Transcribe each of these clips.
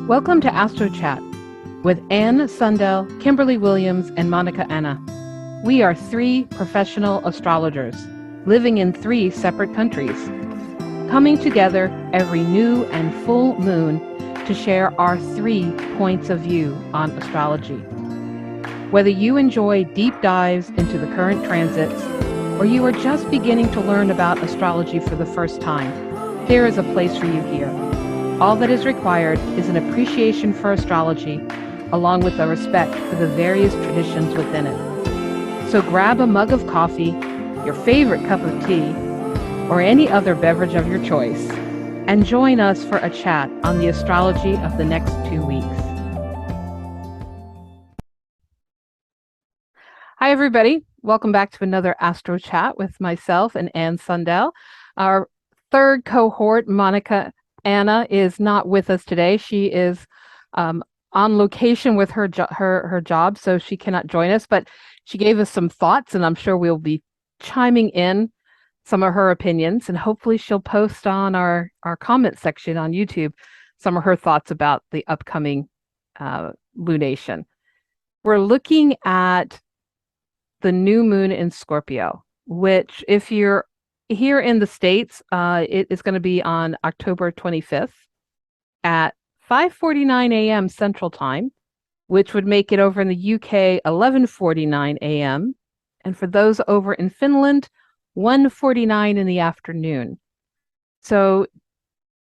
Welcome to AstroChat with Anne Sundell, Kimberly Williams, and Monica Anna. We are three professional astrologers living in three separate countries, coming together every new and full moon to share our 3 points of view on astrology. Whether you enjoy deep dives into the current transits or you are just beginning to learn about astrology for the first time, there is a place for you here. All that is required is an appreciation for astrology, along with a respect for the various traditions within it. So grab a mug of coffee, your favorite cup of tea, or any other beverage of your choice, and join us for a chat on the astrology of the next 2 weeks. Hi, everybody. Welcome back to another Astro Chat with myself and Anne Sundell. Our third cohort, Monica Anna, is not with us today. She is on location with her job, so she cannot join us, but she gave us some thoughts, and I'm sure we'll be chiming in some of her opinions, and hopefully she'll post on our comment section on YouTube some of her thoughts about the upcoming lunation. We're looking at the new moon in Scorpio, which, if you're here in the States, it is going to be on October 25th at 5:49 a.m. Central Time, which would make it over in the UK 11:49 a.m. And for those over in Finland, 1:49 in the afternoon. So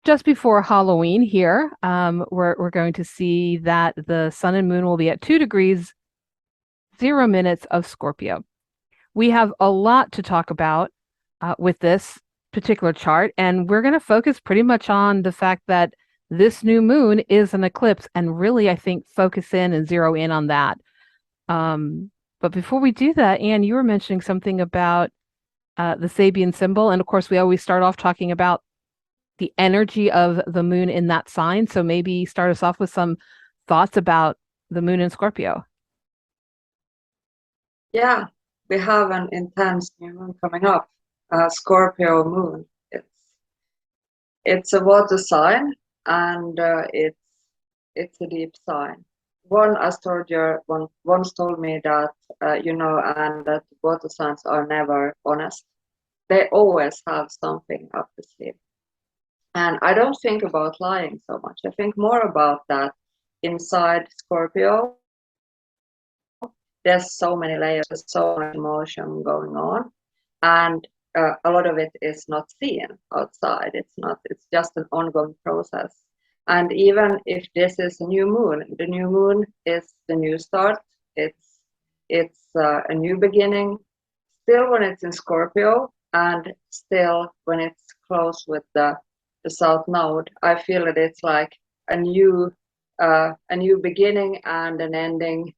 just before Halloween here, we're going to see that the sun and moon will be at 2 degrees, 0 minutes of Scorpio. We have a lot to talk about with this particular chart, and we're going to focus pretty much on the fact that this new moon is an eclipse, and really, I think, focus in and zero in on that. But before we do that, Anne, you were mentioning something about the Sabian symbol, and of course, we always start off talking about the energy of the moon in that sign. So maybe start us off with some thoughts about the moon in Scorpio. Yeah, we have an intense new moon coming up. Scorpio moon. It's a water sign, and it's a deep sign. One astrologer once told me that and that water signs are never honest. They always have something up the sleeve. And I don't think about lying so much. I think more about that inside Scorpio. There's so many layers, there's so much emotion going on, and a lot of it is not seen outside. It's just an ongoing process. And even if this is a new moon, the new moon is the new start. It's a new beginning. Still, when it's in Scorpio, and still when it's close with the South Node, I feel that it's like a new beginning and an ending,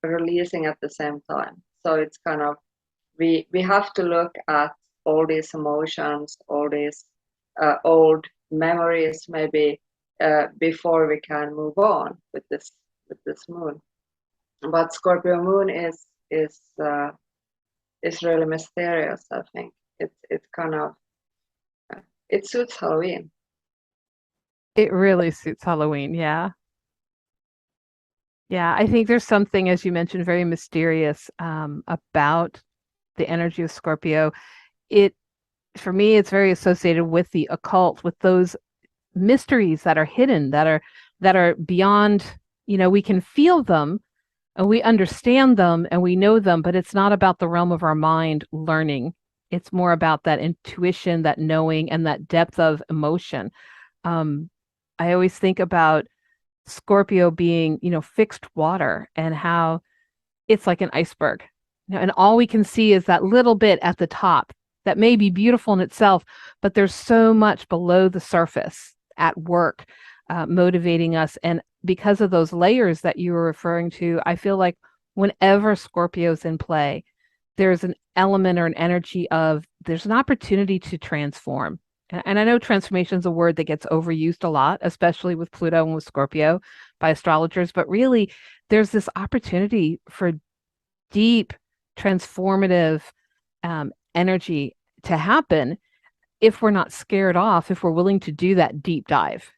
releasing at the same time. So it's kind of, we have to look at all these emotions, all these old memories, maybe before we can move on with this moon. But Scorpio moon is really mysterious. I think it's kind of, it suits Halloween. It really suits Halloween, yeah. Yeah, I think there's something, as you mentioned, very mysterious about the energy of Scorpio. For me, it's very associated with the occult, with those mysteries that are hidden, that are beyond, we can feel them and we understand them and we know them, but it's not about the realm of our mind learning. It's more about that intuition, that knowing, and that depth of emotion. I always think about Scorpio being, fixed water, and how it's like an iceberg, and all we can see is that little bit at the top that may be beautiful in itself, but there's so much below the surface at work, motivating us. And because of those layers that you were referring to, I feel like whenever Scorpio's in play, there's an element or an energy of, there's an opportunity to transform. And I know transformation is a word that gets overused a lot, especially with Pluto and with Scorpio by astrologers, but really there's this opportunity for deep transformative energy to happen if we're not scared off, if we're willing to do that deep dive.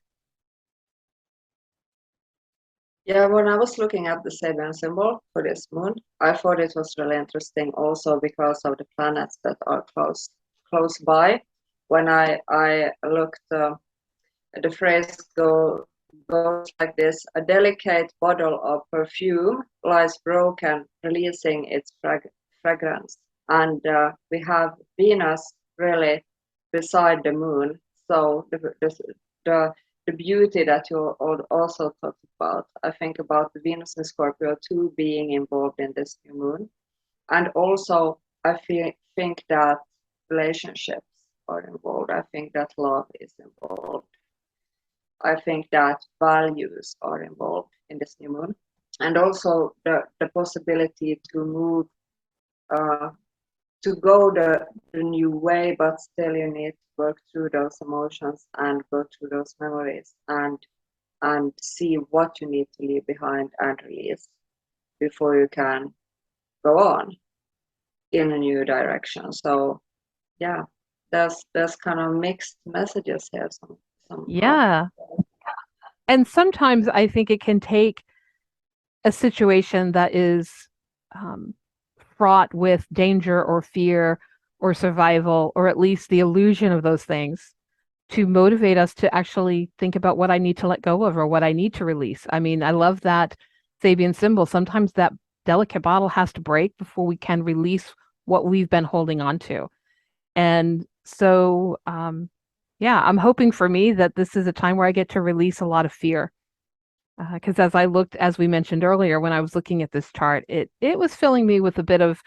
Yeah, when I was looking at the Sabian symbol for this moon, I thought it was really interesting also because of the planets that are close by. When I looked, the phrase goes like this: a delicate bottle of perfume lies broken, releasing its fragrance. And we have Venus really beside the moon. So the, the beauty that you also talked about, I think about the Venus and Scorpio too being involved in this new moon. And also, think that relationships are involved. I think that love is involved. I think that values are involved in this new moon. And also the possibility to move, to go the new way, but still you need to work through those emotions and go through those memories and see what you need to leave behind and release before you can go on in a new direction. So yeah, there's kind of mixed messages here somehow. Yeah. And sometimes I think it can take a situation that is um, fraught with danger or fear or survival, or at least the illusion of those things, to motivate us to actually think about what I need to let go of or what I need to release. I mean, I love that Sabian symbol. Sometimes that delicate bottle has to break before we can release what we've been holding on to. And so, yeah, I'm hoping for me that this is a time where I get to release a lot of fear. Because as I looked, as we mentioned earlier, when I was looking at this chart, it was filling me with a bit of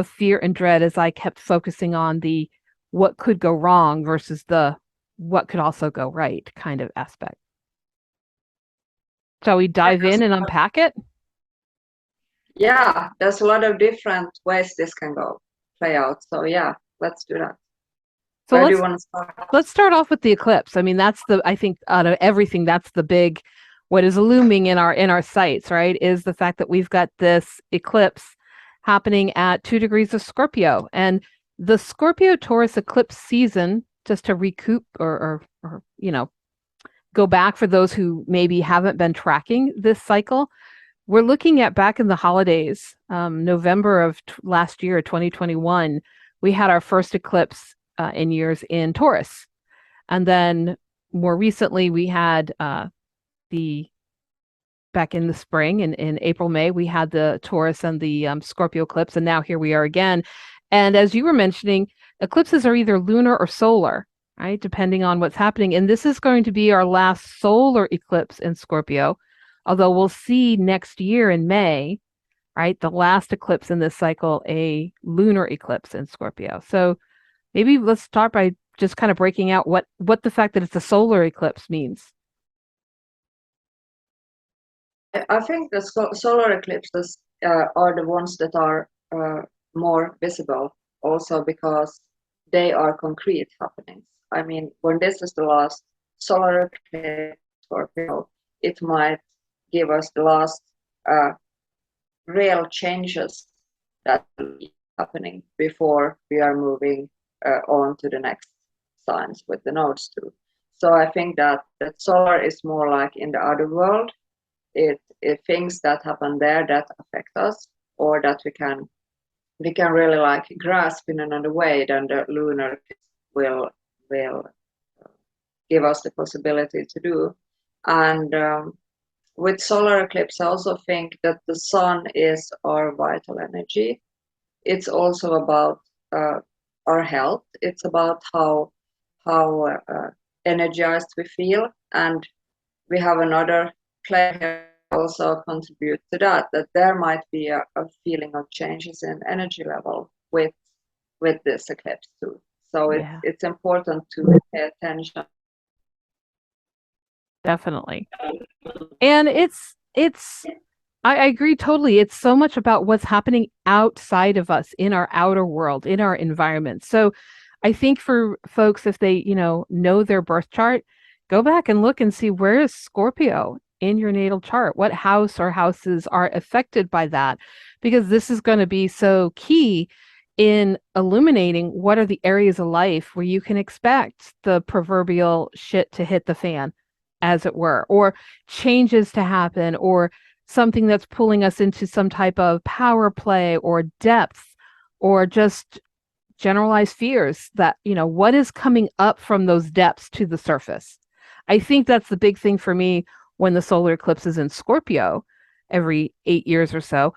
fear and dread as I kept focusing on the what could go wrong versus the what could also go right kind of aspect. Shall we dive in and unpack it? Yeah, there's a lot of different ways this can go play out. So yeah, let's do that. So Where do you want to start? let's start off with the eclipse. I mean, that's the I think out of everything, that's the big what is looming in our sights, right? Is the fact that we've got this eclipse happening at 2 degrees of Scorpio. And the Scorpio Taurus eclipse season, just to recoup or go back for those who maybe haven't been tracking this cycle, we're looking at back in the holidays, November of last year, 2021, we had our first eclipse in years in Taurus. And then more recently, we had the back in the spring in April, May, we had the Taurus and the Scorpio eclipse. And now here we are again. And as you were mentioning, eclipses are either lunar or solar, right? Depending on what's happening. And this is going to be our last solar eclipse in Scorpio, although we'll see next year in May, right? The last eclipse in this cycle, a lunar eclipse in Scorpio. So maybe let's start by just kind of breaking out what the fact that it's a solar eclipse means. I think the solar eclipses are the ones that are more visible also because they are concrete happenings. I mean, when this is the last solar eclipse for people, it might give us the last real changes that will be happening before we are moving on to the next signs with the nodes too. So I think that solar is more like in the outer world. It things that happen there that affect us or that we can really like grasp in another way than the lunar will give us the possibility to do. And with solar eclipse, I also think that the sun is our vital energy. It's also about our health. It's about how energized we feel, and we have another player here also contribute to that there might be a feeling of changes in energy level with this eclipse too. So Yeah, it's important to pay attention. definitely. And I agree totally. It's so much about what's happening outside of us in our outer world, in our environment. So I think for folks, if they, know their birth chart, go back and look and see where is Scorpio in your natal chart? What house or houses are affected by that? Because this is going to be so key in illuminating what are the areas of life where you can expect the proverbial shit to hit the fan as it were, or changes to happen, or something that's pulling us into some type of power play or depth, or just generalized fears that, what is coming up from those depths to the surface. I think that's the big thing for me when the solar eclipse is in Scorpio every 8 years or so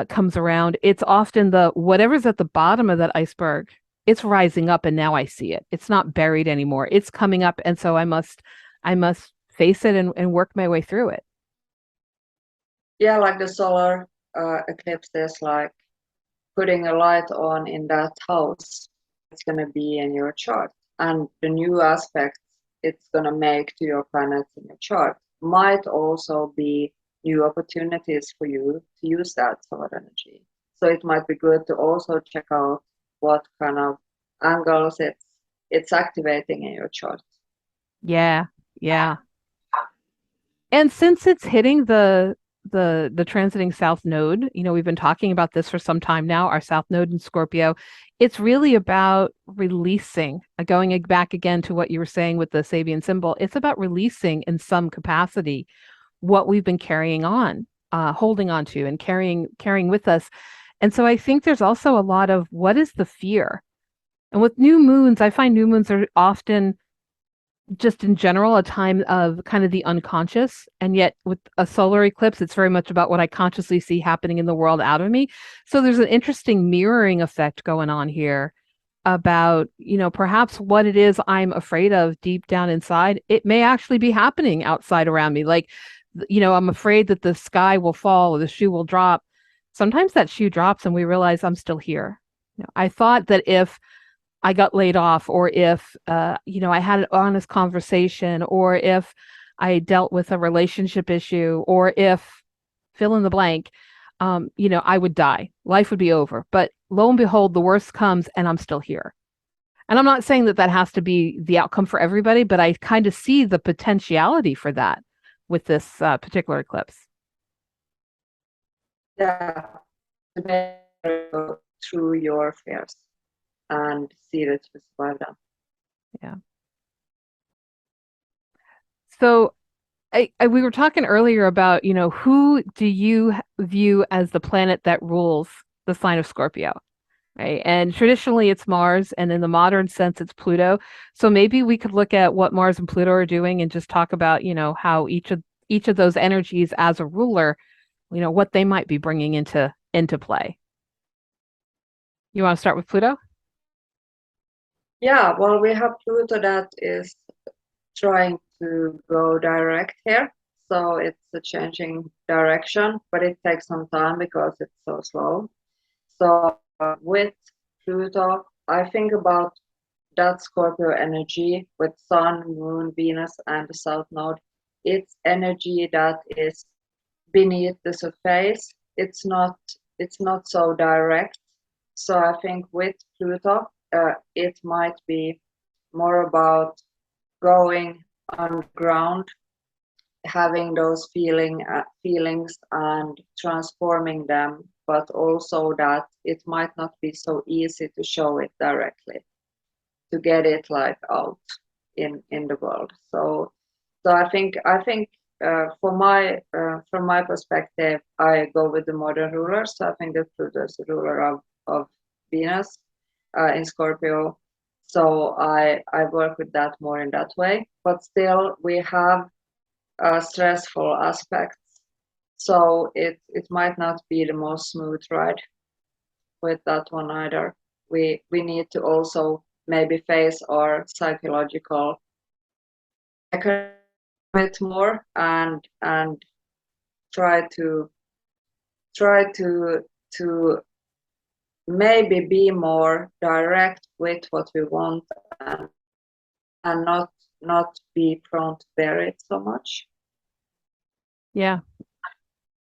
comes around. It's often the whatever's at the bottom of that iceberg, it's rising up and now I see it. It's not buried anymore. It's coming up. And so I must face it and work my way through it. Yeah, like the solar eclipse is like putting a light on in that house. It's going to be in your chart. And the new aspects it's going to make to your planets in your chart might also be new opportunities for you to use that solar energy. So it might be good to also check out what kind of angles it's activating in your chart. Yeah, yeah. And since it's hitting the transiting south node, we've been talking about this for some time now, our south node in Scorpio, it's really about releasing, going back again to what you were saying with the Sabian symbol. It's about releasing in some capacity what we've been carrying on, holding on to and carrying with us. And so I think there's also a lot of what is the fear? And with new moons, I find new moons are often just in general a time of kind of the unconscious, and yet with a solar eclipse it's very much about what I consciously see happening in the world out of me. So there's an interesting mirroring effect going on here about perhaps what it is I'm afraid of deep down inside, it may actually be happening outside around me. Like I'm afraid that the sky will fall or the shoe will drop. Sometimes that shoe drops and we realize I'm still here. I thought that if I got laid off, or if I had an honest conversation, or if I dealt with a relationship issue, or if fill in the blank, I would die. Life would be over. But lo and behold, the worst comes and I'm still here. And I'm not saying that that has to be the outcome for everybody, but I kind of see the potentiality for that with this particular eclipse. Yeah, through your fears and see that you survive them. Yeah. So we were talking earlier about, who do you view as the planet that rules the sign of Scorpio, right? And traditionally it's Mars, and in the modern sense it's Pluto. So maybe we could look at what Mars and Pluto are doing and just talk about, how each of those energies as a ruler, what they might be bringing into play. You want to start with Pluto? Yeah, well, we have Pluto that is trying to go direct here. So it's a changing direction, but it takes some time because it's so slow. So with Pluto, I think about that Scorpio energy with Sun, Moon, Venus, and the South Node. It's energy that is beneath the surface. It's not so direct. So I think with Pluto, it might be more about going underground, having those feelings and transforming them, but also that it might not be so easy to show it directly, to get it like out in the world. So I think from my perspective, I go with the modern rulers. So I think that Pluto is the ruler of Venus in Scorpio. So I work with that more in that way. But still, we have stressful aspects. So it might not be the most smooth ride with that one either. We need to also maybe face our psychological a bit more and try to maybe be more direct with what we want and not be prone to bury it so much. Yeah.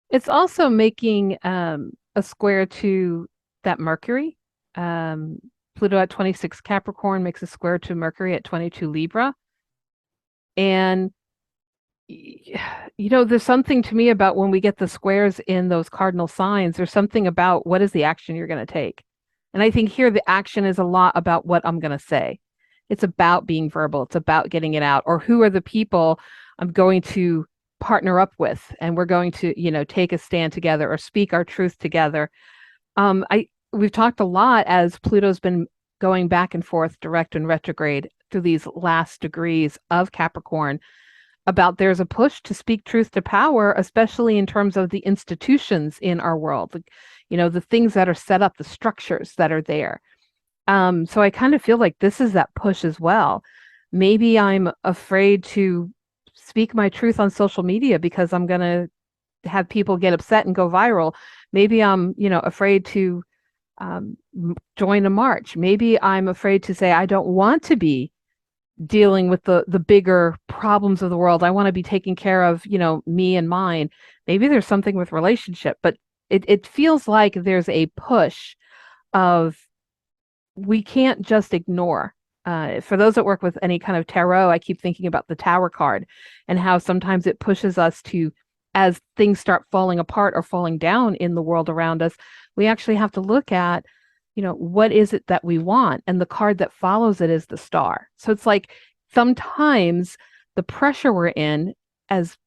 It's also making a square to that Mercury. Pluto at 26 Capricorn makes a square to Mercury at 22 Libra. And there's something to me about when we get the squares in those cardinal signs, there's something about what is the action you're going to take. And I think here the action is a lot about what I'm going to say. It's about being verbal. It's about getting it out. Or who are the people I'm going to partner up with, and we're going to, take a stand together or speak our truth together. We've talked a lot as Pluto's been going back and forth, direct and retrograde, through these last degrees of Capricorn, about there's a push to speak truth to power, especially in terms of the institutions in our world, the things that are set up, the structures that are there. So I kind of feel like this is that push as well. Maybe I'm afraid to speak my truth on social media because I'm going to have people get upset and go viral. Maybe I'm, afraid to join a march. Maybe I'm afraid to say I don't want to be dealing with the bigger problems of the world. I want to be taking care of, me and mine. Maybe there's something with relationship, but it feels like there's a push of we can't just ignore. For those that work with any kind of tarot, I keep thinking about the Tower card and how sometimes it pushes us to, as things start falling apart or falling down in the world around us, we actually have to look at, what is it that we want? And the card that follows it is the Star. So it's like sometimes the pressure we're in, as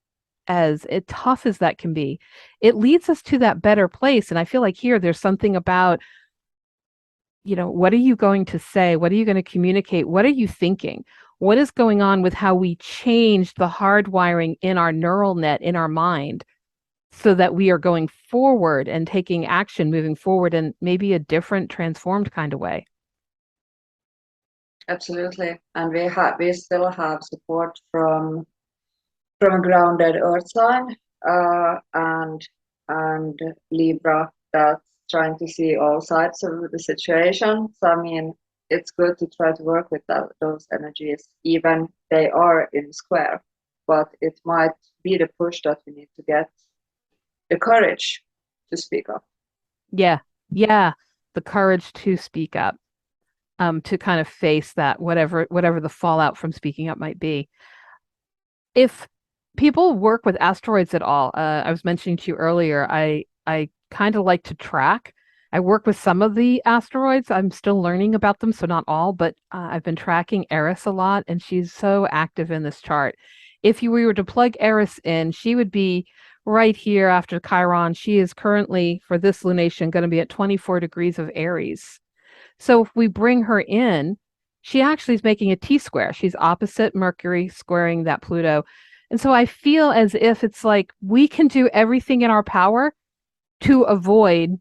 tough as that can be, it leads us to that better place. And I feel like here there's something about, what are you going to say? What are you going to communicate? What are you thinking? What is going on with how we change the hardwiring in our neural net, in our mind, so that we are going forward and taking action, moving forward in maybe a different, transformed kind of way? Absolutely. And we still have support from a grounded earth sign, and Libra, that's trying to see all sides of the situation. So I mean, it's good to try to work with those energies, even they are in square, but it might be the push that we need to get the courage to speak up. Yeah. The courage to speak up, to kind of face that, whatever the fallout from speaking up might be. If people work with asteroids at all, I was mentioning to you earlier, I kind of like to track. I work with some of the asteroids. I'm still learning about them, so not all, but I've been tracking Eris a lot, and she's so active in this chart. If we were to plug Eris in, she would be right here after Chiron. She is currently, for this lunation, going to be at 24 degrees of Aries. So if we bring her in, she actually is making a T-square. She's opposite Mercury, squaring that Pluto. And so I feel as if it's like we can do everything in our power to avoid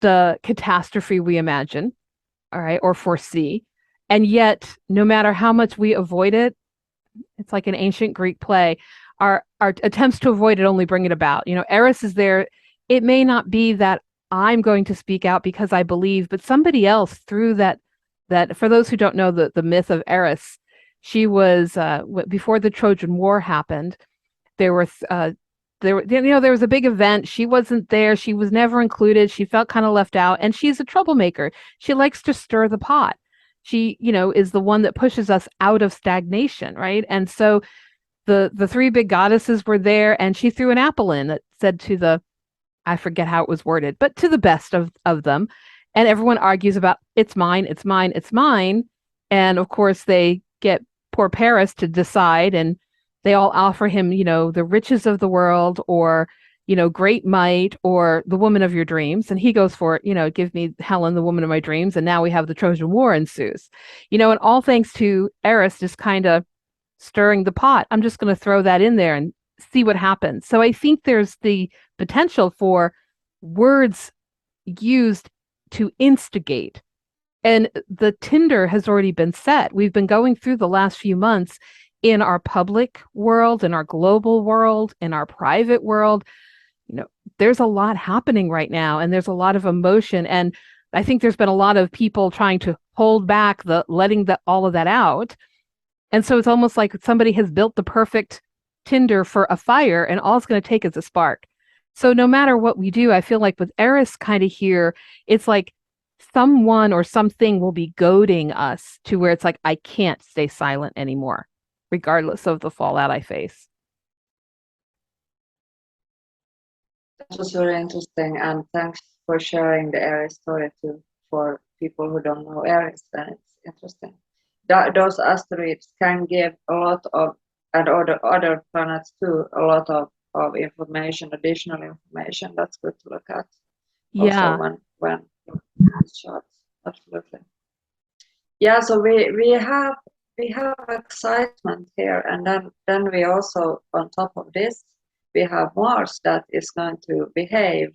the catastrophe we imagine, all right, or foresee. And yet, no matter how much we avoid it, it's like an ancient Greek play. Our attempts to avoid it only bring it about. Eris is there. It may not be that I'm going to speak out because I believe, but somebody else through that for those who don't know the myth of Eris, she was before the Trojan War happened. There were there was a big event. She wasn't there. She was never included. She felt kind of left out, and she's a troublemaker. She likes to stir the pot. She, is the one that pushes us out of stagnation, right? And so the three big goddesses were there, and she threw an apple in that said to the, I forget how it was worded, but to the best of them. And everyone argues about it's mine, it's mine, it's mine. And of course, they get poor Paris to decide, and they all offer him, the riches of the world, or, great might, or the woman of your dreams. And he goes for it, give me Helen, the woman of my dreams. And now we have the Trojan War ensues, and all thanks to Eris just kind of stirring the pot. I'm just going to throw that in there and see what happens. So I think there's the potential for words used to instigate. And the tinder has already been set. We've been going through the last few months in our public world, in our global world, in our private world. There's a lot happening right now, and there's a lot of emotion. And I think there's been a lot of people trying to hold back letting all of that out. And so it's almost like somebody has built the perfect tinder for a fire, and all it's going to take is a spark. So no matter what we do, I feel like with Eris kind of here, it's like someone or something will be goading us to where it's like, I can't stay silent anymore, regardless of the fallout I face. That was very interesting, and thanks for sharing the Aries story too, for people who don't know Aries. Then it's interesting. Those asteroids can give a lot of and other planets too, a lot of information, additional information that's good to look at. Also Yeah. when it's charts. Absolutely. Yeah, so we have excitement here, and then we also, on top of this, we have Mars that is going to behave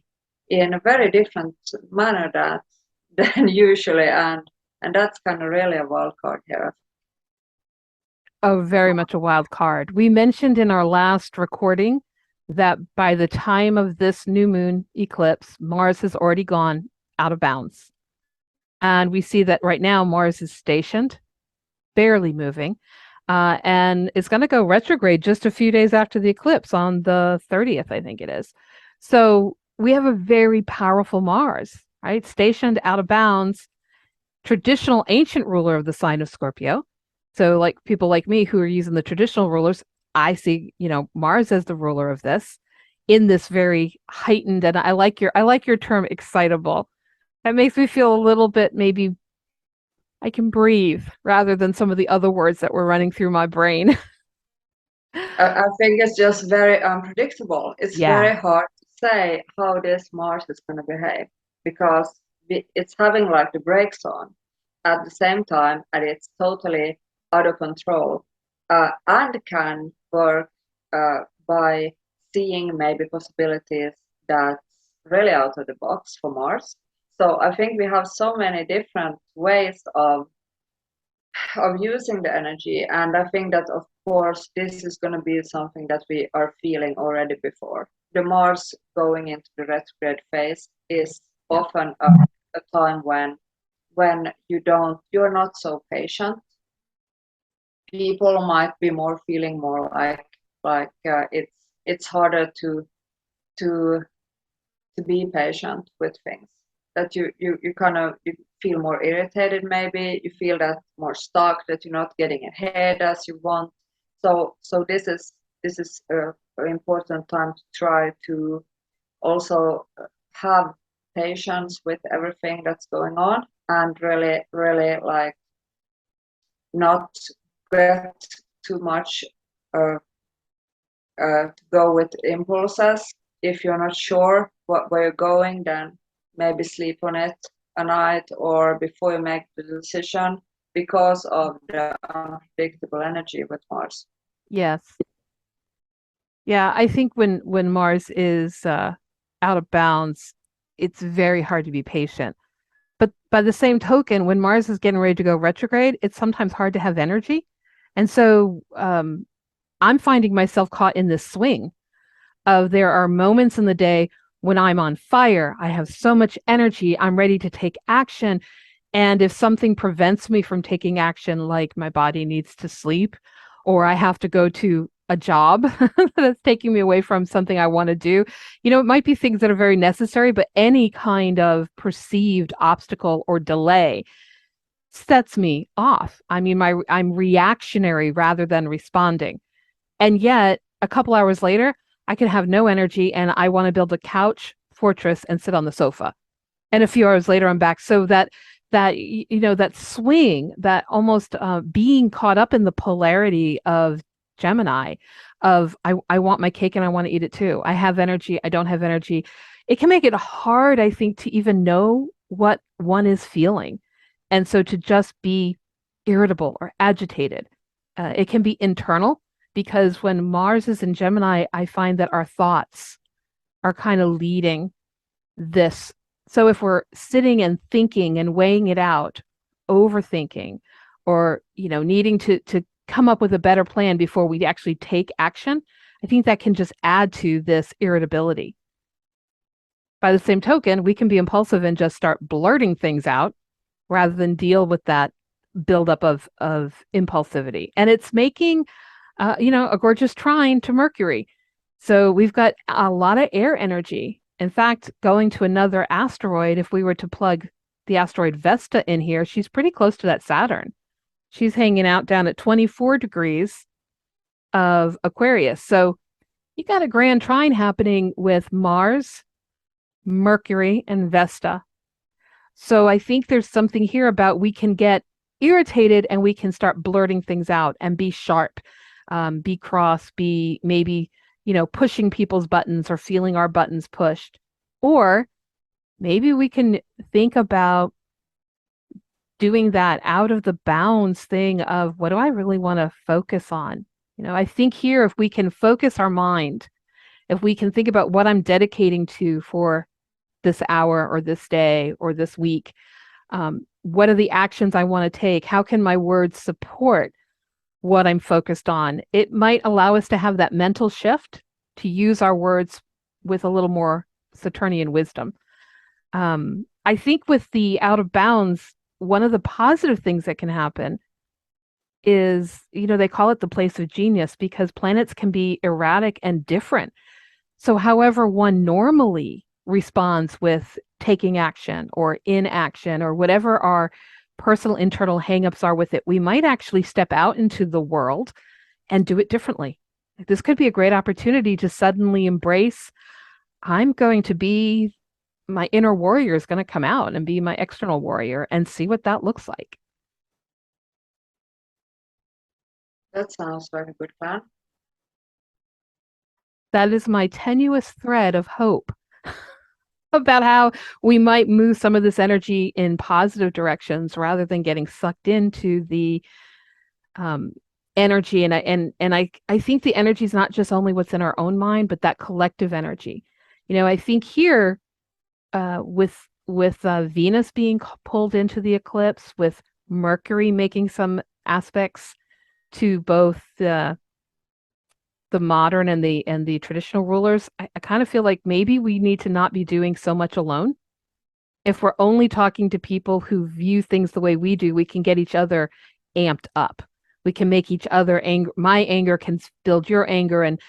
in a very different manner than usually, and that's kind of really a wild card here. Oh, very much a wild card. We mentioned in our last recording that by the time of this new moon eclipse, Mars has already gone out of bounds. And we see that right now Mars is stationed, barely moving, and it's going to go retrograde just a few days after the eclipse on the 30th, I think it is. So we have a very powerful Mars, right? Stationed out of bounds, traditional ancient ruler of the sign of Scorpio. So like people like me who are using the traditional rulers, I see, Mars as the ruler of this in this very heightened, and I like your term excitable. That makes me feel a little bit maybe I can breathe rather than some of the other words that were running through my brain. I think it's just very unpredictable. It's Yeah. very hard to say how this Mars is going to behave because it's having like the brakes on at the same time, and it's totally out of control, and can work by seeing maybe possibilities that's really out of the box for Mars. So I think we have so many different ways of using the energy, and I think that of course this is going to be something that we are feeling already before. The Mars going into the retrograde phase is often a time when you're not so patient. People might be more feeling more like it's harder to be patient with things, that you kind of you feel more irritated, maybe you feel that more stuck, that you're not getting ahead as you want. So this is an important time to try to also have patience with everything that's going on, and really like not get too much uh, to go with impulses. If you're not sure where you're going, then maybe sleep on it a night or before you make the decision, because of the unpredictable energy with Mars. Yes. Yeah, I think when Mars is out of bounds, it's very hard to be patient. But by the same token, when Mars is getting ready to go retrograde, it's sometimes hard to have energy. And so I'm finding myself caught in this swing of there are moments in the day when I'm on fire. I have so much energy. I'm ready to take action. And if something prevents me from taking action, like my body needs to sleep, or I have to go to a job that's taking me away from something I want to do, it might be things that are very necessary, but any kind of perceived obstacle or delay sets me off. I mean, I'm reactionary rather than responding. And yet, a couple hours later, I can have no energy and I want to build a couch fortress and sit on the sofa. And a few hours later, I'm back. So that swing, that almost being caught up in the polarity of Gemini, of I want my cake and I want to eat it too. I have energy, I don't have energy. It can make it hard, I think, to even know what one is feeling. And so to just be irritable or agitated, it can be internal, because when Mars is in Gemini, I find that our thoughts are kind of leading this. So if we're sitting and thinking and weighing it out, overthinking, or needing to come up with a better plan before we actually take action, I think that can just add to this irritability. By the same token, we can be impulsive and just start blurting things out rather than deal with that buildup of impulsivity. And it's making a gorgeous trine to Mercury. So we've got a lot of air energy. In fact, going to another asteroid, if we were to plug the asteroid Vesta in here, she's pretty close to that Saturn. She's hanging out down at 24 degrees of Aquarius. So you got a grand trine happening with Mars, Mercury, and Vesta. So I think there's something here about we can get irritated and we can start blurting things out and be sharp. be cross, be maybe, pushing people's buttons or feeling our buttons pushed. Or maybe we can think about doing that out of the bounds thing of what do I really want to focus on? I think here, if we can focus our mind, if we can think about what I'm dedicating to for this hour or this day or this week, what are the actions I want to take? How can my words support what I'm focused on? It might allow us to have that mental shift to use our words with a little more Saturnian wisdom. I think with the out of bounds, one of the positive things that can happen is, they call it the place of genius because planets can be erratic and different. So, however one normally responds with taking action or inaction or whatever our personal internal hangups are with it, we might actually step out into the world and do it differently. This could be a great opportunity to suddenly embrace, I'm going to be, my inner warrior is going to come out and be my external warrior and see what that looks like. That sounds like a good plan. That is my tenuous thread of hope about how we might move some of this energy in positive directions rather than getting sucked into the energy. And I think the energy is not just only what's in our own mind, but that collective energy. I think here with Venus being pulled into the eclipse, with Mercury making some aspects to both the modern and the traditional rulers, I kind of feel like maybe we need to not be doing so much alone. If we're only talking to people who view things the way we do, we can get each other amped up. We can make each other angry. My anger can build your anger, and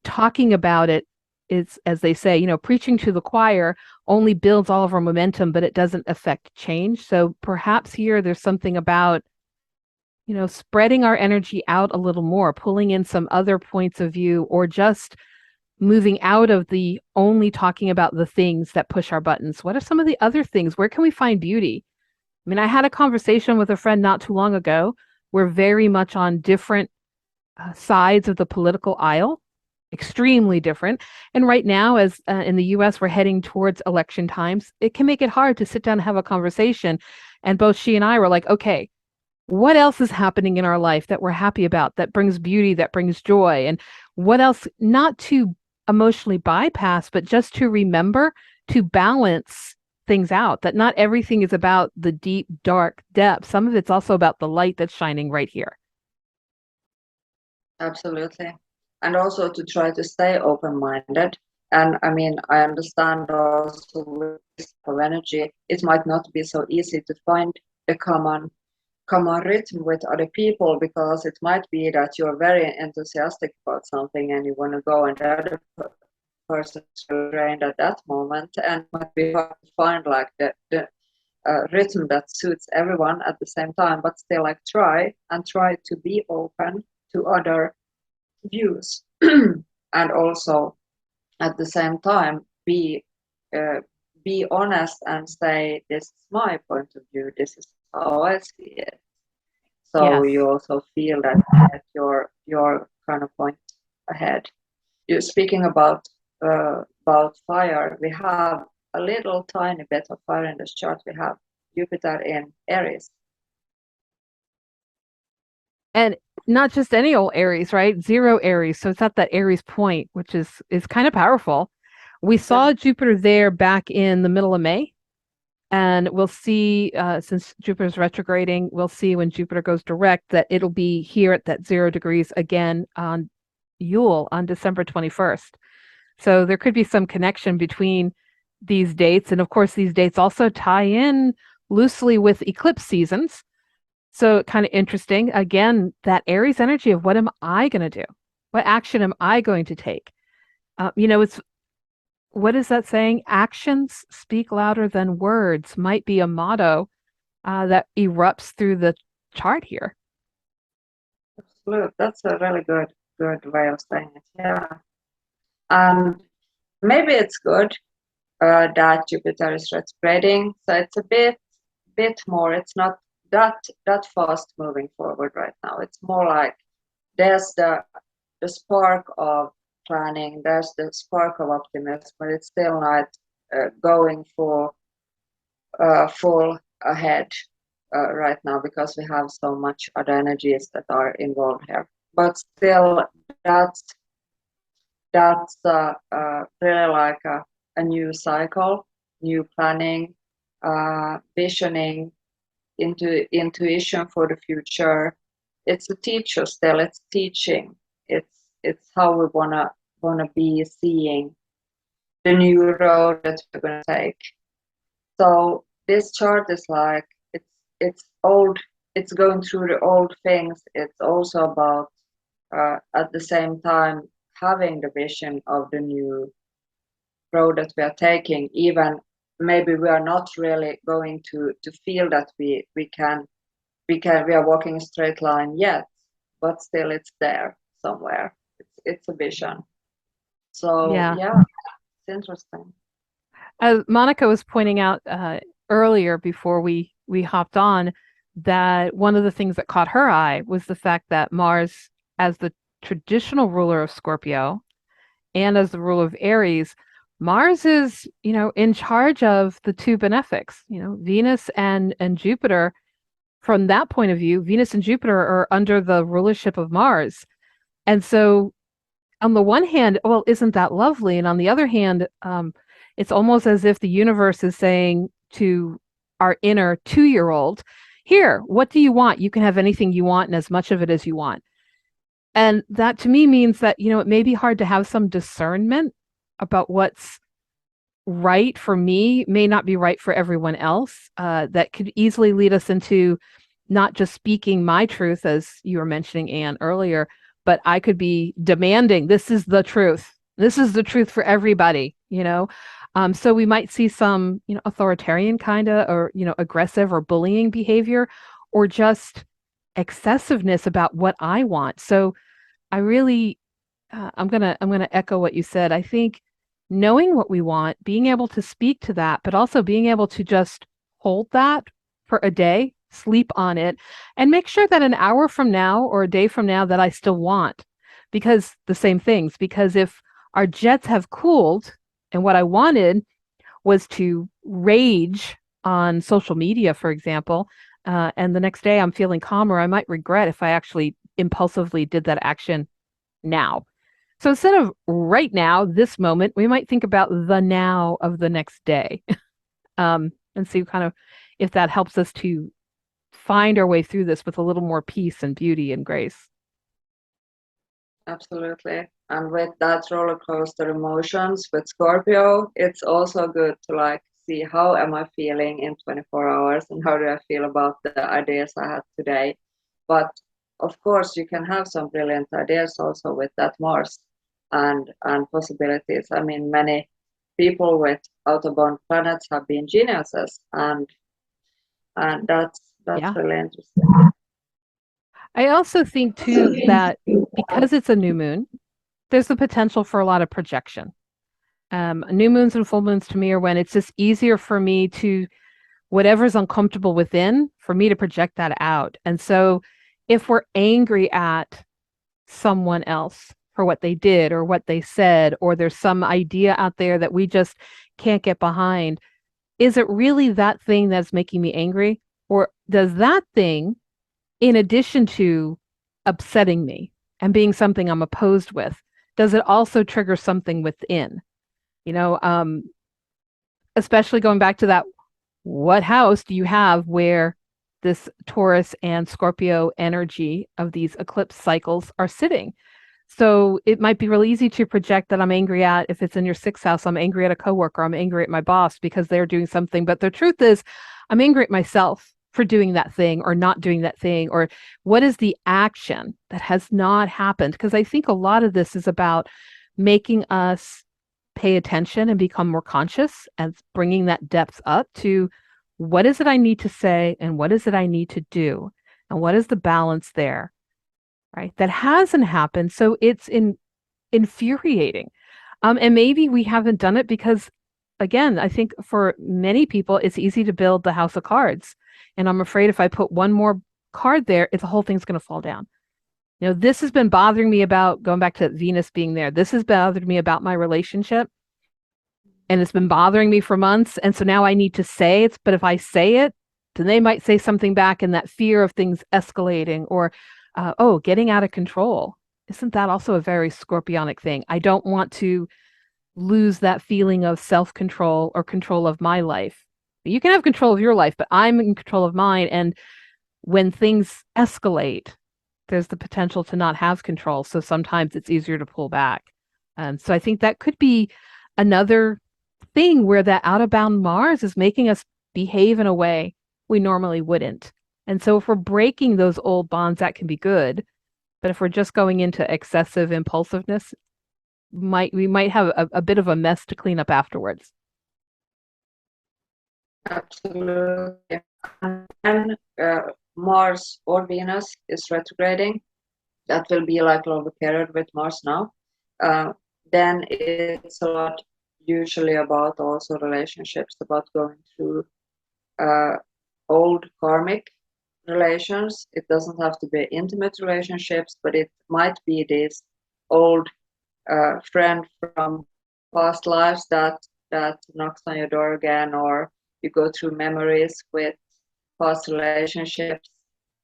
talking about it is, as they say, preaching to the choir only builds all of our momentum, but it doesn't affect change. So perhaps here there's something about spreading our energy out a little more, pulling in some other points of view, or just moving out of the only talking about the things that push our buttons. What are some of the other things? Where can we find beauty? I mean, I had a conversation with a friend not too long ago. We're very much on different sides of the political aisle, extremely different. And right now, as in the US, we're heading towards election times, it can make it hard to sit down and have a conversation. And both she and I were like, okay, what else is happening in our life that we're happy about, that brings beauty, that brings joy? And what else, not to emotionally bypass, but just to remember to balance things out, that not everything is about the deep, dark depth. Some of it's also about the light that's shining right here. Absolutely. And also to try to stay open-minded. And I mean, I understand also with this type of energy, it might not be so easy to find a common rhythm with other people, because it might be that you're very enthusiastic about something and you want to go, and the other person is drained at that moment, and it might be hard to find like the rhythm that suits everyone at the same time, but still like try to be open to other views and also at the same time be honest and say, this is my point of view, this is how I see it. So Yes. you also feel that your kind of point ahead. You're speaking about fire. We have a little tiny bit of fire in this chart. We have Jupiter in Aries. And not just any old Aries, right? 0 Aries. So it's at that Aries point, which is kind of powerful. We saw Jupiter there back in the middle of May. And we'll see, since Jupiter's retrograding, we'll see when Jupiter goes direct that it'll be here at that 0 degrees again on Yule on December 21st. So there could be some connection between these dates. And of course, these dates also tie in loosely with eclipse seasons. So kind of interesting. Again, that Aries energy of what am I going to do? What action am I going to take? It's, what is that saying? Actions speak louder than words might be a motto that erupts through the chart here. Absolutely. That's a really good way of saying it. Yeah. And maybe it's good that Jupiter is retrograding. So it's a bit more, it's not that fast moving forward right now. It's more like there's the spark of planning, there's the spark of optimism, but it's still not going for full ahead right now because we have so much other energies that are involved here. But still, that's really like a new cycle, new planning, visioning, intuition for the future. It's a teacher still. It's teaching. It's how we wanna be seeing the new road that we're gonna take. So this chart is like it's old. It's going through the old things. It's also about at the same time having the vision of the new road that we are taking. Even maybe we are not really going to feel that we are walking a straight line yet, but still it's there somewhere. It's a vision. So yeah, it's interesting. As Monica was pointing out earlier before we hopped on, that one of the things that caught her eye was the fact that Mars, as the traditional ruler of Scorpio and as the ruler of Aries, Mars is, in charge of the two benefics, Venus and Jupiter. From that point of view, Venus and Jupiter are under the rulership of Mars. And so on the one hand, well, isn't that lovely? And on the other hand, it's almost as if the universe is saying to our inner 2-year-old, here, what do you want? You can have anything you want and as much of it as you want. And that to me means that, it may be hard to have some discernment about what's right for me, may not be right for everyone else. That could easily lead us into not just speaking my truth, as you were mentioning, Anne, earlier, but I could be demanding, this is the truth. This is the truth for everybody, So we might see some, authoritarian kind of, or, aggressive or bullying behavior, or just excessiveness about what I want. So I really, I'm gonna echo what you said. I think knowing what we want, being able to speak to that, but also being able to just hold that for a day, sleep on it, and make sure that an hour from now or a day from now that I still want, because the same things, because if our jets have cooled and what I wanted was to rage on social media, for example, and the next day I'm feeling calmer, I might regret if I actually impulsively did that action now. So instead of right now, this moment, we might think about the now of the next day, and see kind of if that helps us to find our way through this with a little more peace and beauty and grace. Absolutely. And with that roller coaster emotions with Scorpio, it's also good to see how am I feeling in 24 hours and how do I feel about the ideas I had today. But of course, you can have some brilliant ideas also with that Mars and possibilities. I mean, many people with out-of-bound planets have been geniuses, and that's really interesting. I also think too that because it's a new moon, there's the potential for a lot of projection. New moons and full moons to me are when it's just easier for me to, whatever's uncomfortable within, for me to project that out. And so if we're angry at someone else for what they did or what they said, or there's some idea out there that we just can't get behind, is it really that thing that's making me angry? Or does that thing, in addition to upsetting me and being something I'm opposed with, does it also trigger something within? Especially going back to that, what house do you have where this Taurus and Scorpio energy of these eclipse cycles are sitting? So it might be really easy to project that I'm angry at, if it's in your 6th house, I'm angry at a coworker, I'm angry at my boss because they're doing something. But the truth is, I'm angry at myself for doing that thing or not doing that thing, or what is the action that has not happened? Because I think a lot of this is about making us pay attention and become more conscious and bringing that depth up to what is it I need to say and what is it I need to do and what is the balance there, right? That hasn't happened. So it's infuriating. And maybe we haven't done it because, again, I think for many people, it's easy to build the house of cards. And I'm afraid if I put one more card there, the whole thing's going to fall down. This has been bothering me about going back to Venus being there. This has bothered me about my relationship, and it's been bothering me for months. And so now I need to say it. But if I say it, then they might say something back, and that fear of things escalating or, getting out of control. Isn't that also a very scorpionic thing? I don't want to lose that feeling of self-control or control of my life. You can have control of your life, but I'm in control of mine. And when things escalate, there's the potential to not have control. So sometimes it's easier to pull back. So I think that could be another thing where that out of bound Mars is making us behave in a way we normally wouldn't. And so if we're breaking those old bonds, that can be good. But if we're just going into excessive impulsiveness, we might have a bit of a mess to clean up afterwards. Absolutely. And Mars or Venus is retrograding. That will be like a longer period with Mars now. Then it's a lot usually about also relationships, about going through old karmic relations. It doesn't have to be intimate relationships, but it might be this old friend from past lives that knocks on your door again, or you go through memories with past relationships.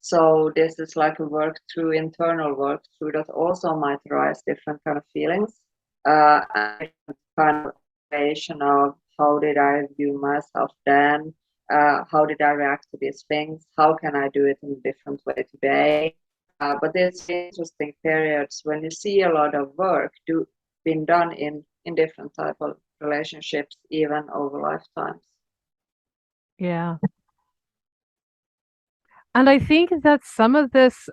So this is like a work through, internal work through, that also might arise different kind of feelings, and kind of relation of how did I view myself then, how did I react to these things, how can I do it in a different way today. But there's interesting periods when you see a lot of work being done in different type of relationships, even over lifetimes. Yeah. And I think that some of this,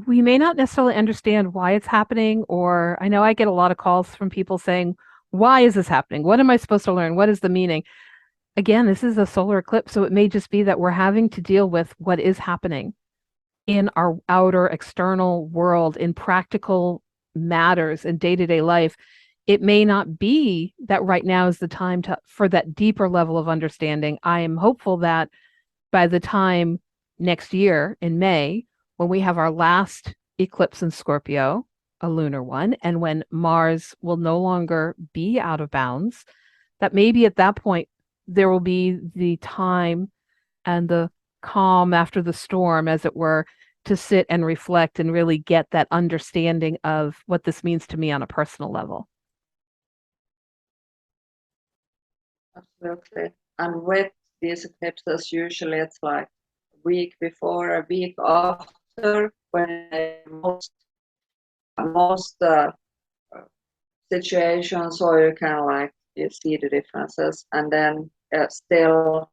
we may not necessarily understand why it's happening, or I know I get a lot of calls from people saying, why is this happening? What am I supposed to learn? What is the meaning? Again, this is a solar eclipse, so it may just be that we're having to deal with what is happening in our outer external world, in practical matters in day-to-day life. It may not be that right now is the time for that deeper level of understanding. I am hopeful that by the time next year in May, when we have our last eclipse in Scorpio, a lunar one, and when Mars will no longer be out of bounds, that maybe at that point there will be the time and the calm after the storm, as it were, to sit and reflect and really get that understanding of what this means to me on a personal level. Absolutely. And with these eclipses, usually it's like a week before, a week after, when most situations, or you kind of like you see the differences, and then still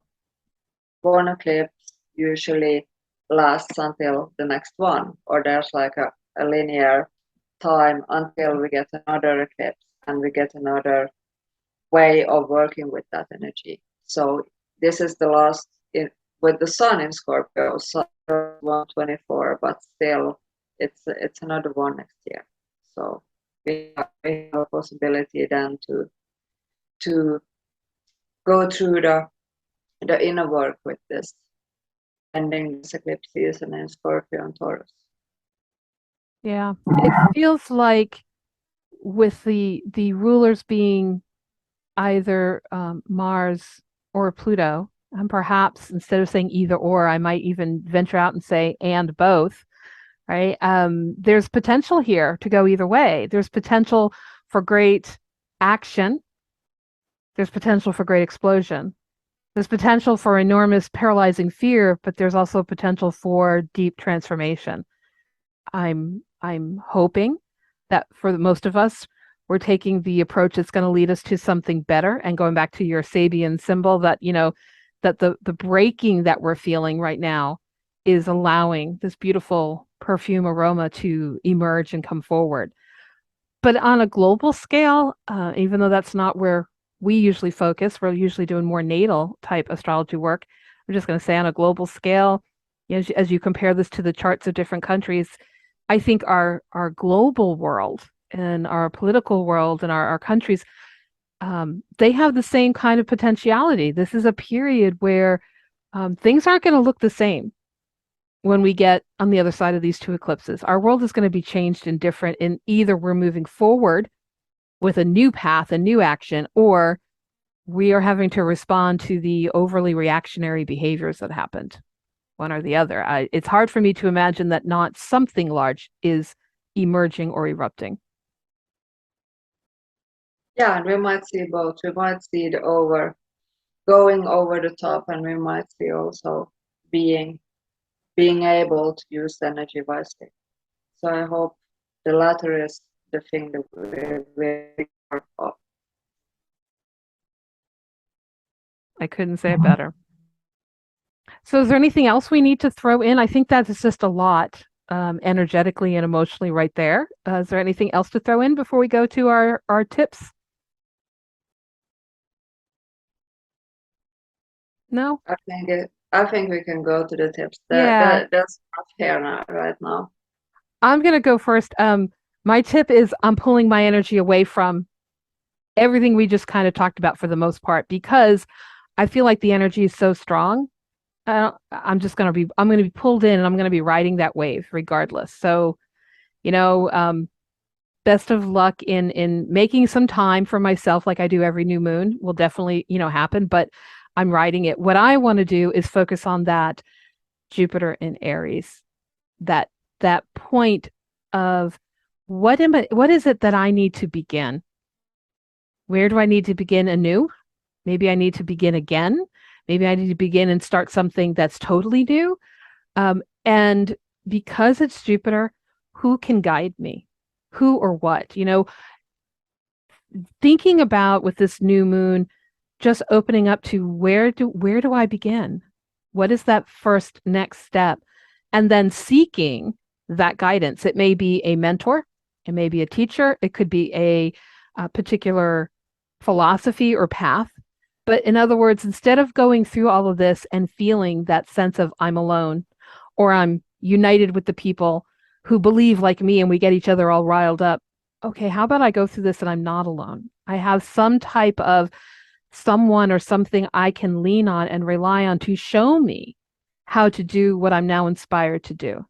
one eclipse usually lasts until the next one, or there's like a linear time until we get another eclipse and we get another way of working with that energy. So this is the last with the sun in Scorpio, so 124, but still it's another one next year. So we have a possibility then to go through the inner work with this, ending this eclipse season in Scorpio and Taurus. Yeah, it feels like with the rulers being either Mars or Pluto, and perhaps instead of saying either or, I might even venture out and say and both, right? There's potential here to go either way. There's potential for great action. There's potential for great explosion. There's potential for enormous paralyzing fear, but there's also potential for deep transformation. I'm hoping that for most of us, we're taking the approach that's going to lead us to something better. And going back to your Sabian symbol, that that the breaking that we're feeling right now is allowing this beautiful perfume aroma to emerge and come forward. But on a global scale, even though that's not where we usually focus, we're usually doing more natal type astrology work. I'm just going to say on a global scale, as you compare this to the charts of different countries, I think our global world and our political world and our countries, they have the same kind of potentiality. This is a period where things aren't going to look the same. when we get on the other side of these two eclipses. Our world is going to be changed and different in either we're moving forward with a new path, a new action, or we are having to respond to the overly reactionary behaviors that happened, one or the other. It's hard for me to imagine that not something large is emerging or erupting. Yeah, and we might see both. We might see the going over the top, and we might see also being able to use the energy wisely. So I hope the latter is the thing that we work on. I couldn't say it better. So is there anything else we need to throw in? I think that is just a lot, energetically and emotionally right there. Is there anything else to throw in before we go to our tips? No? I think we can go to the tips. Yeah. That's not here now, right now. I'm gonna go first. My tip is I'm pulling my energy away from everything we just kind of talked about for the most part, because I feel like the energy is so strong. I'm gonna be pulled in, and I'm gonna be riding that wave regardless. So, you know, best of luck in making some time for myself, like I do every new moon will definitely, happen, but I'm riding it. What I want to do is focus on that Jupiter in Aries, that that point of what is it that I need to begin? Where do I need to begin anew? Maybe I need to begin again. Maybe I need to begin and start something that's totally new. And because it's Jupiter, who can guide me? Who or what? Thinking about with this new moon, just opening up to where do I begin? What is that first next step? And then seeking that guidance. It may be a mentor, it may be a teacher, it could be a particular philosophy or path. But in other words, instead of going through all of this and feeling that sense of I'm alone, or I'm united with the people who believe like me and we get each other all riled up, okay, how about I go through this and I'm not alone? I have some type of someone or something I can lean on and rely on to show me how to do what I'm now inspired to do.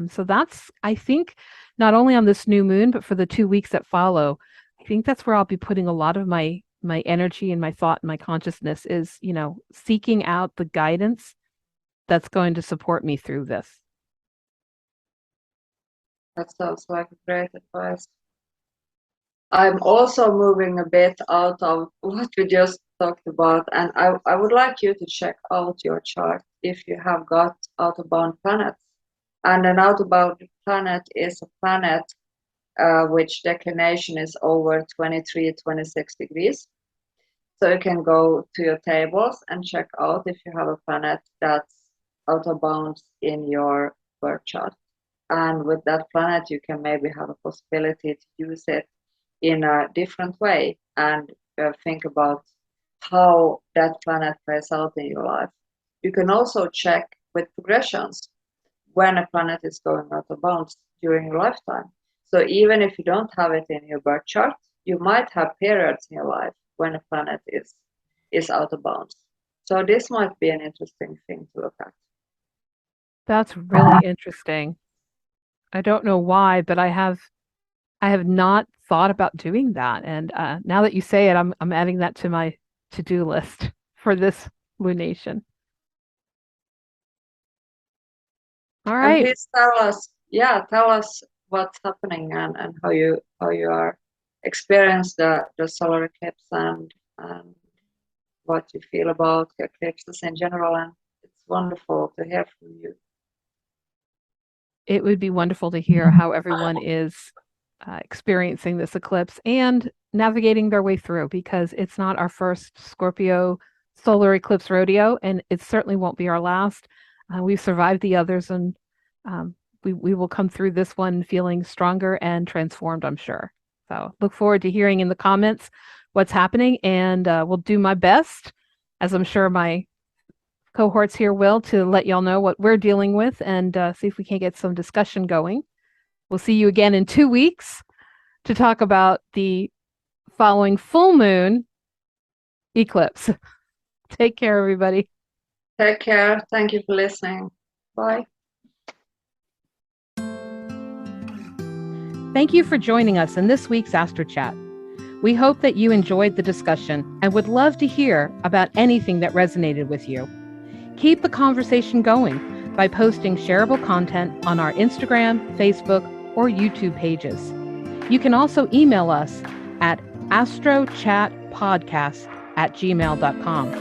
So that's, I think, not only on this new moon, but for the 2 weeks that follow, I think that's where I'll be putting a lot of my energy and my thought and my consciousness is, seeking out the guidance that's going to support me through this. That sounds like great advice. I'm also moving a bit out of what we just talked about, and I would like you to check out your chart if you have got out-of-bound planets. And an out-of-bound planet is a planet which declination is over 23, 26 degrees. So you can go to your tables and check out if you have a planet that's out of bounds in your birth chart. And with that planet, you can maybe have a possibility to use it in a different way and think about how that planet plays out in your life. You can also check with progressions when a planet is going out of bounds during your lifetime. So even if you don't have it in your birth chart, you might have periods in your life when a planet is out of bounds. So this might be an interesting thing to look at. That's really interesting. I don't know why, but I have not thought about doing that. And now that you say it, I'm adding that to my to-do list for this lunation. All right. And please tell us what's happening and how you are experience the solar eclipse and what you feel about eclipses in general. And it's wonderful to hear from you. It would be wonderful to hear how everyone is experiencing this eclipse and navigating their way through, because it's not our first Scorpio solar eclipse rodeo, and it certainly won't be our last. We've survived the others, and we will come through this one feeling stronger and transformed, I'm sure. So look forward to hearing in the comments what's happening, and we'll do my best, as I'm sure my cohorts here will, to let y'all know what we're dealing with and see if we can't get some discussion going. We'll see you again in 2 weeks to talk about the following full moon eclipse. Take care, everybody. Take care. Thank you for listening. Bye. Thank you for joining us in this week's AstroChat. We hope that you enjoyed the discussion and would love to hear about anything that resonated with you. Keep the conversation going by posting shareable content on our Instagram, Facebook, or YouTube pages. You can also email us at astrochatpodcast@gmail.com.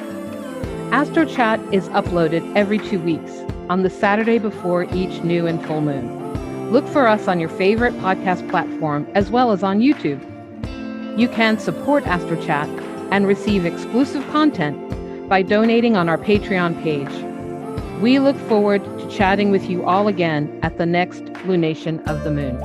AstroChat is uploaded every 2 weeks on the Saturday before each new and full moon. Look for us on your favorite podcast platform as well as on YouTube. You can support AstroChat and receive exclusive content by donating on our Patreon page. We look forward to chatting with you all again at the next lunation of the moon.